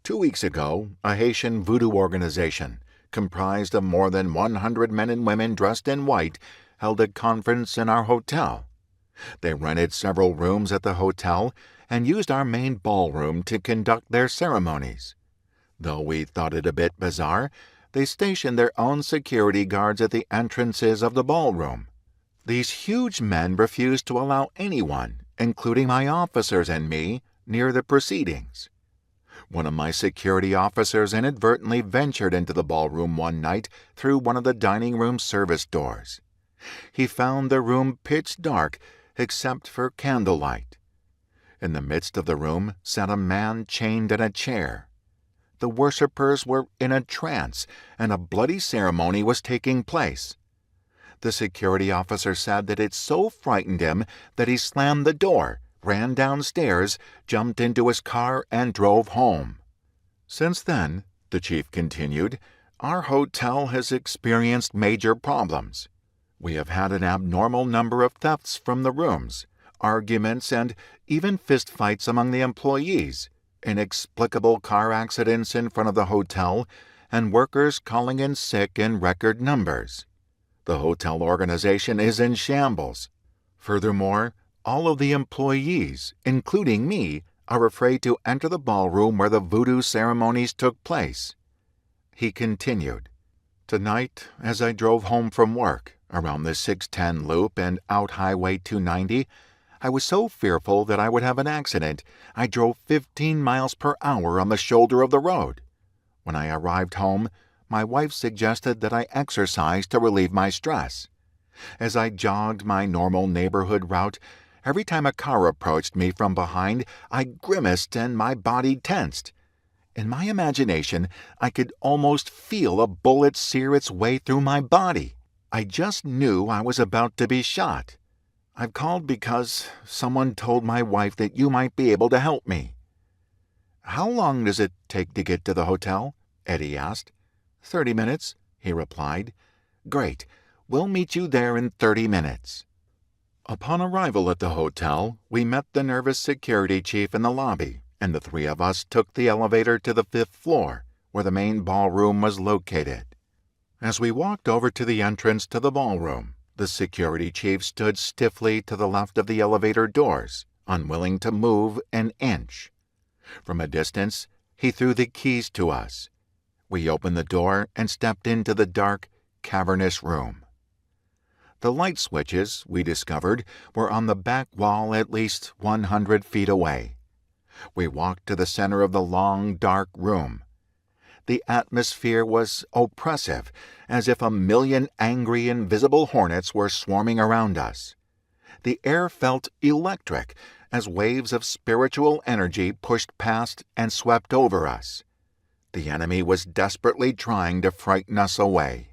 2 weeks ago, a Haitian voodoo organization, comprised of more than 100 men and women dressed in white, held a conference in our hotel. They rented several rooms at the hotel and used our main ballroom to conduct their ceremonies. Though we thought it a bit bizarre, they stationed their own security guards at the entrances of the ballroom. These huge men refused to allow anyone, including my officers and me, near the proceedings. One of my security officers inadvertently ventured into the ballroom one night through one of the dining room service doors. He found the room pitch dark except for candlelight. In the midst of the room sat a man chained in a chair. The worshippers were in a trance, and a bloody ceremony was taking place. The security officer said that it so frightened him that he slammed the door, ran downstairs, jumped into his car, and drove home. Since then, the chief continued, our hotel has experienced major problems. We have had an abnormal number of thefts from the rooms, arguments, and even fistfights among the employees, inexplicable car accidents in front of the hotel, and workers calling in sick in record numbers. The hotel organization is in shambles. Furthermore, all of the employees, including me, are afraid to enter the ballroom where the voodoo ceremonies took place. He continued, Tonight, as I drove home from work, around the 610 loop and out Highway 290, I was so fearful that I would have an accident, I drove 15 miles per hour on the shoulder of the road. When I arrived home, my wife suggested that I exercise to relieve my stress. As I jogged my normal neighborhood route, every time a car approached me from behind, I grimaced and my body tensed. In my imagination, I could almost feel a bullet sear its way through my body. I just knew I was about to be shot. I've called because someone told my wife that you might be able to help me. How long does it take to get to the hotel? Eddie asked. 30 minutes, he replied. Great. We'll meet you there in 30 minutes. Upon arrival at the hotel, we met the nervous security chief in the lobby, and the three of us took the elevator to the 5th floor, where the main ballroom was located. As we walked over to the entrance to the ballroom, the security chief stood stiffly to the left of the elevator doors, unwilling to move an inch. From a distance, he threw the keys to us. We opened the door and stepped into the dark, cavernous room. The light switches, we discovered, were on the back wall at least 100 feet away. We walked to the center of the long, dark room. The atmosphere was oppressive, as if a million angry, invisible hornets were swarming around us. The air felt electric, as waves of spiritual energy pushed past and swept over us. The enemy was desperately trying to frighten us away.